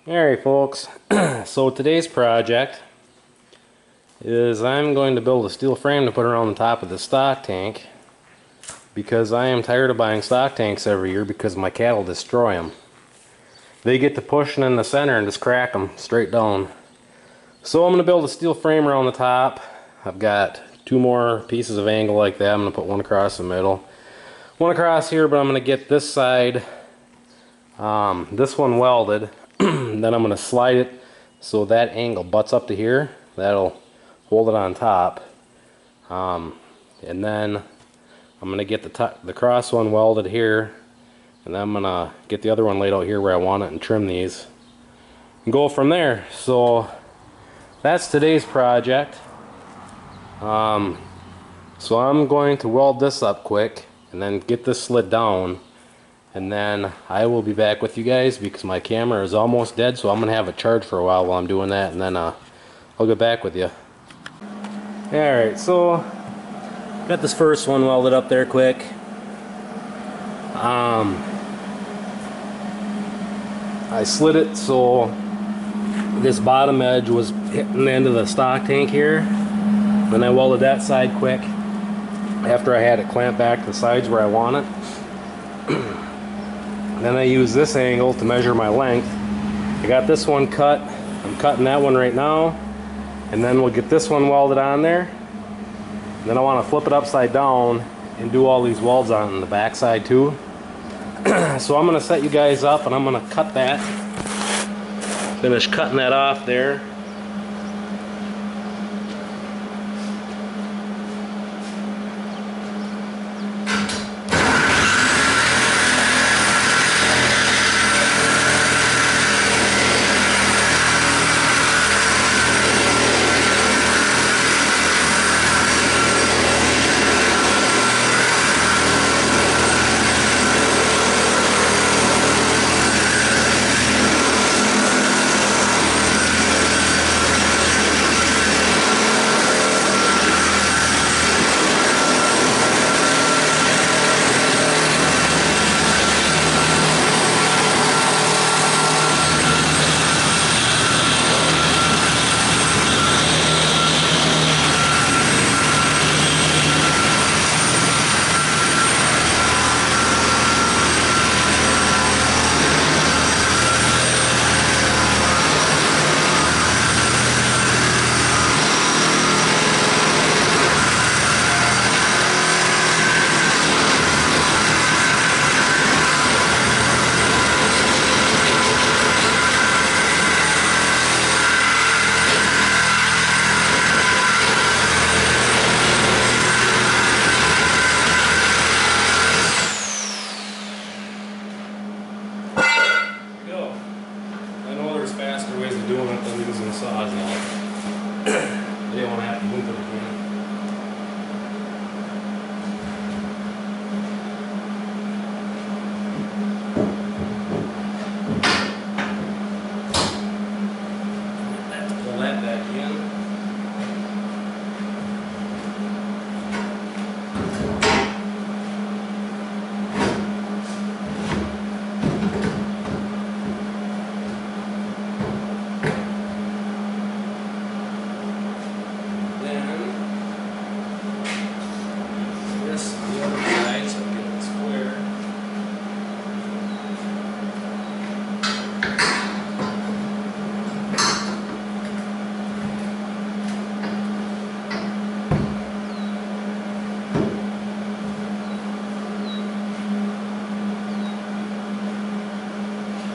Alright folks, so today's project is I'm going to build a steel frame to put around the top of the stock tank because I am tired of buying stock tanks every year because my cattle destroy them. They get to pushing in the center and just crack them straight down. So I'm going to build a steel frame around the top. I've got two more pieces of angle like that. I'm going to put one across the middle, one across here, but I'm going to get this side, this one welded. Then I'm going to slide it so that angle butts up to here. That'll hold it on top. And then I'm going to get the cross one welded here. And then I'm going to get the other one laid out here where I want it and trim these. And go from there. So that's today's project. So I'm going to weld this up quick and then get this slid down. And then I will be back with you guys because my camera is almost dead, so I'm going to have it charged for a while I'm doing that, and then I'll get back with you. Alright, so got this first one welded up there quick. I slid it so this bottom edge was hitting the end of the stock tank here. Then I welded that side quick after I had it clamped back to the sides where I want it. Then I use this angle to measure my length. I got this one cut. I'm cutting that one right now. And then we'll get this one welded on there. And then I want to flip it upside down and do all these welds on the back side too. So I'm going to set you guys up and I'm going to cut that. Finish cutting that off there. Faster ways of doing it than using a sawzall. I didn't want to have to move it again. Have to pull that back in.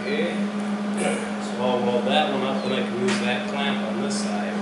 So I'll weld that one up and I can use that clamp on this side.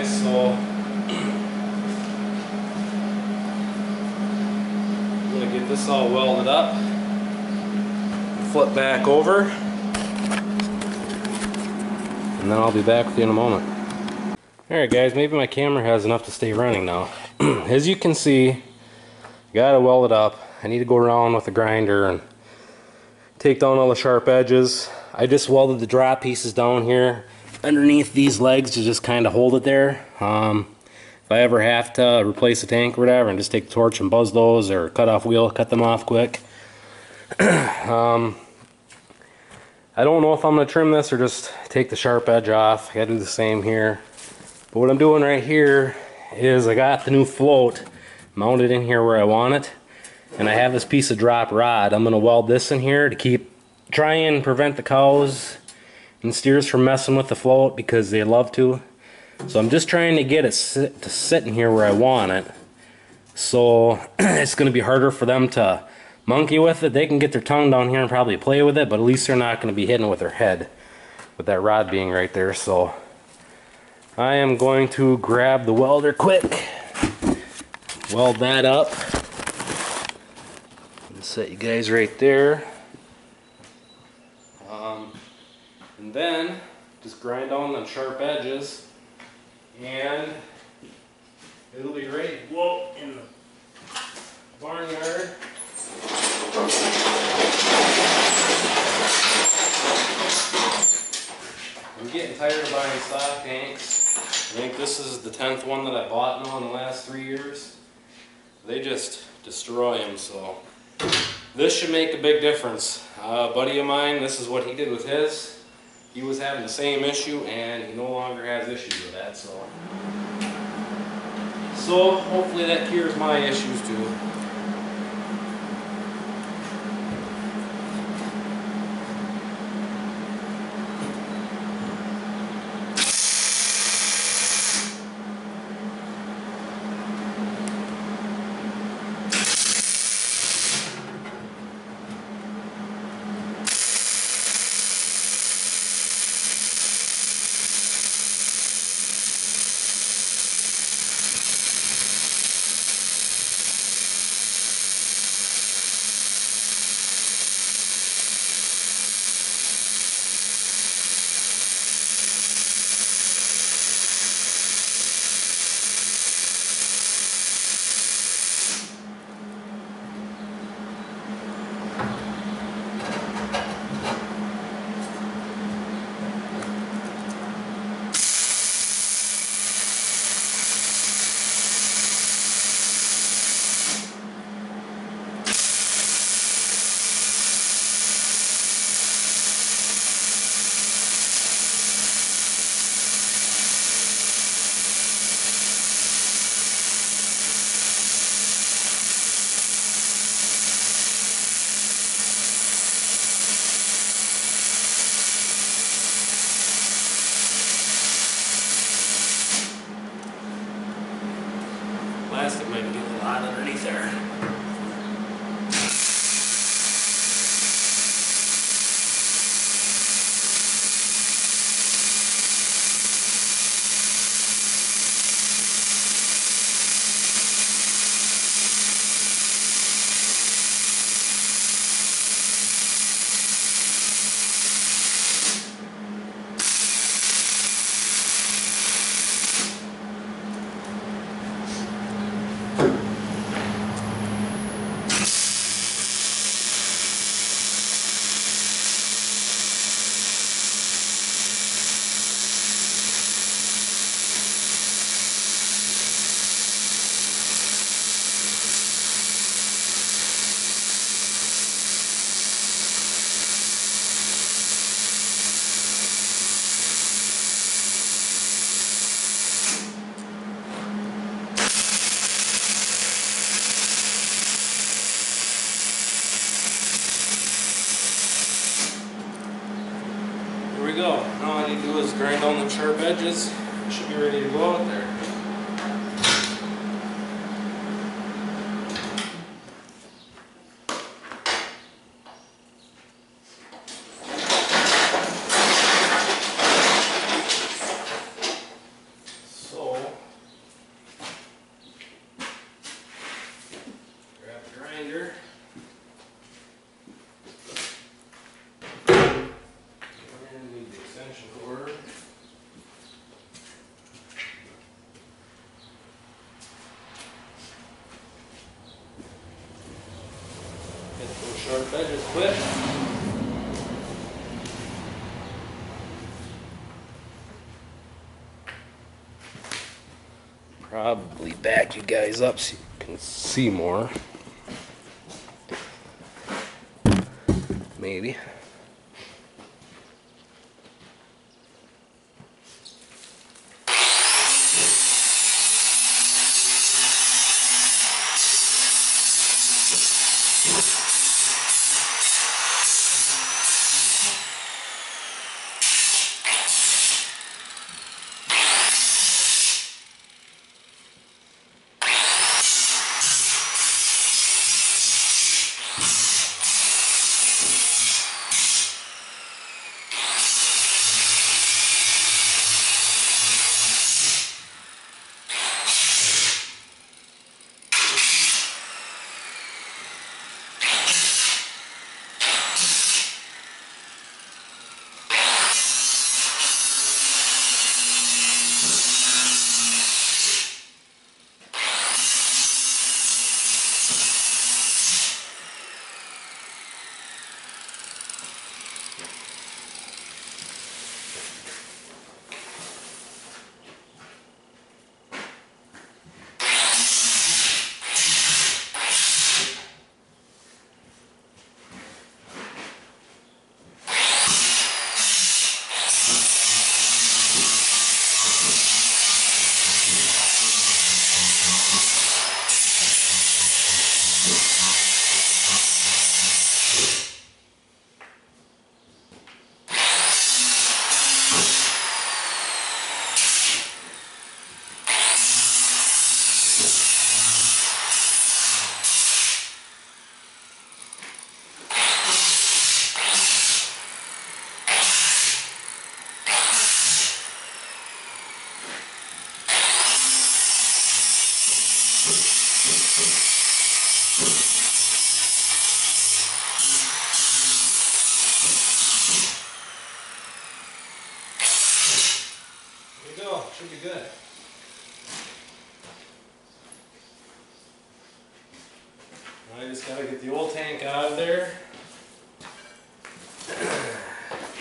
guys, so I'm going to get this all welded up, flip back over, and then I'll be back with you in a moment. Alright guys, maybe my camera has enough to stay running now. As you can see, got it welded up. I need to go around with the grinder and take down all the sharp edges. I just welded the drop pieces down here underneath these legs to just kind of hold it there. If I ever have to replace the tank or whatever, and just take the torch and buzz those, or cut off wheel, cut them off quick. I don't know if I'm going to trim this or just take the sharp edge off. I gotta do the same here. But what I'm doing right here is I got the new float mounted in here where I want it, and I have this piece of drop rod. I'm going to weld this in here to try and prevent the cows and steers from messing with the float, because they love to. So I'm just trying to get it to sit in here where I want it. So it's going to be harder for them to monkey with it. They can get their tongue down here and probably play with it, but at least they're not going to be hitting with their head with that rod being right there. So I am going to grab the welder quick, weld that up, and set you guys right there. And then just grind on the sharp edges, and it'll be ready to go in the barnyard. I'm getting tired of buying stock tanks. I think this is the 10th one that I bought now in the last 3 years. They just destroy them, so this should make a big difference. A buddy of mine, this is what he did with his. He was having the same issue, and he no longer has issues with that, so hopefully that cures my issues too. Plastic might get a little hot underneath there. Here we go. Now all I need to do is grind on the sharp edges. It should be ready to go out there. So probably back you guys up so you can see more. Maybe. Should be good. I just gotta get the old tank out of there.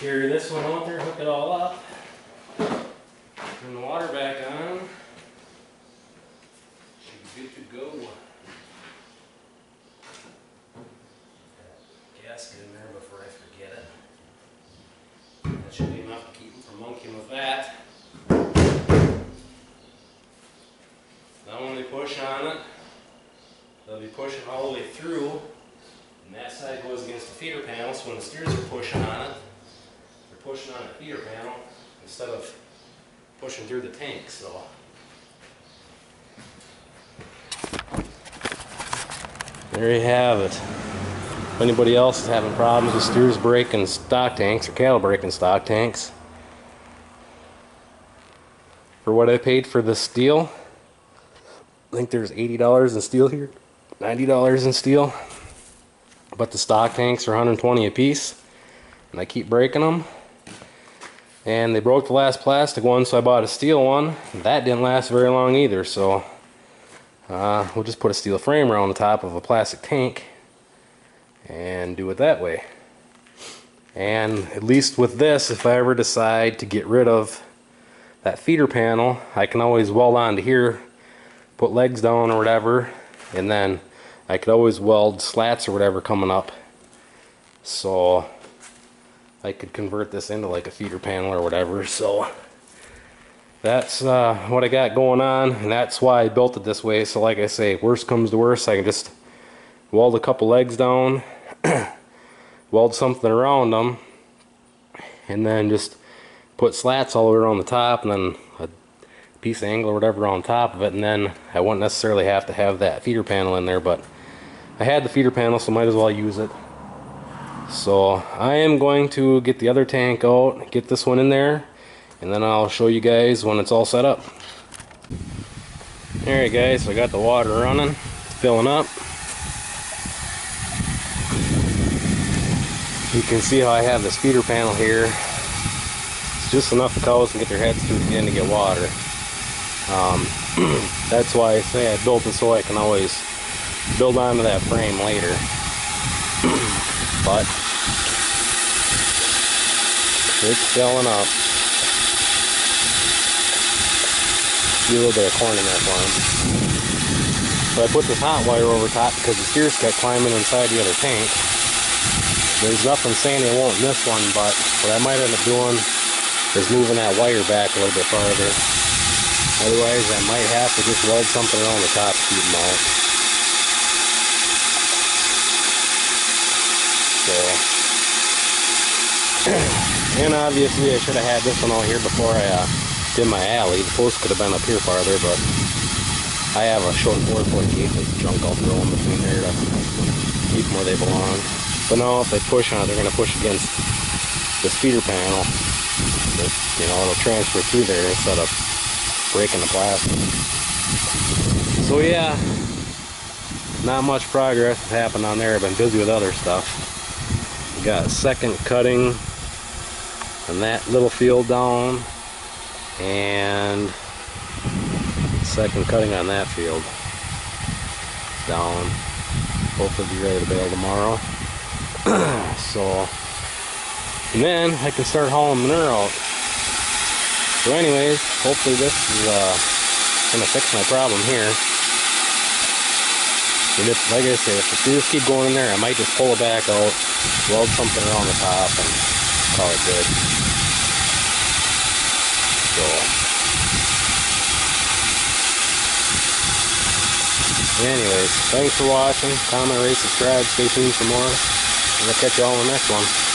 Carry this one out there, hook it all up. Turn the water back on. Should be good to go. Gasket in there before I forget it. That should be enough to keep them from monkeying with that. Now when they push on it, they'll be pushing all the way through, and that side goes against the feeder panel, so when the steers are pushing on it, they're pushing on the feeder panel instead of pushing through the tank. So there you have it. If anybody else is having problems with steers breaking stock tanks or cattle breaking stock tanks, for what I paid for the steel, I think there's $80 in steel here, $90 in steel, but the stock tanks are $120 a piece, and I keep breaking them. And they broke the last plastic one, so I bought a steel one. That didn't last very long either, so we'll just put a steel frame around the top of a plastic tank and do it that way. And at least with this, if I ever decide to get rid of that feeder panel, I can always weld onto here, put legs down or whatever, and then I could always weld slats or whatever coming up, so I could convert this into like a feeder panel or whatever. So that's what I got going on, and that's why I built it this way. So like I say, worst comes to worst, I can just weld a couple legs down, weld something around them, and then just put slats all the way around the top, and then a piece of angle or whatever on top of it, and then I wouldn't necessarily have to have that feeder panel in there, but I had the feeder panel, so might as well use it. So I am going to get the other tank out, get this one in there, and then I'll show you guys when it's all set up. Alright guys, so I got the water running, it's filling up. You can see how I have this feeder panel here. It's just enough the cows can get their heads through the end to get water. That's why I say I built it so I can always build onto that frame later. But it's filling up. Be a little bit of corn in there for them. So I put this hot wire over top because the steers kept climbing inside the other tank. There's nothing saying they won't miss one, but what I might end up doing is moving that wire back a little bit farther. Otherwise, I might have to just weld something around the top to keep them out. So, and obviously I should have had this one out here before I did my alley. The post could have been up here farther, but I have a short 4-foot gate with junk I'll throw in between there to keep them where they belong. But now if they push on it, they're going to push against this feeder panel. But, you know, it'll transfer through there instead of breaking the plastic. So yeah, not much progress has happened on there. I've been busy with other stuff. We got second cutting in that little field down, and second cutting on that field down. Hopefully be ready to bale tomorrow. So, and then I can start hauling manure out. So anyways, hopefully this is gonna fix my problem here. And if, like I said, if the steers keep going in there, I might just pull it back out, weld something around the top, and call it good. So, anyways, thanks for watching. Comment, rate, subscribe, stay tuned for more. And I'll catch you all in the next one.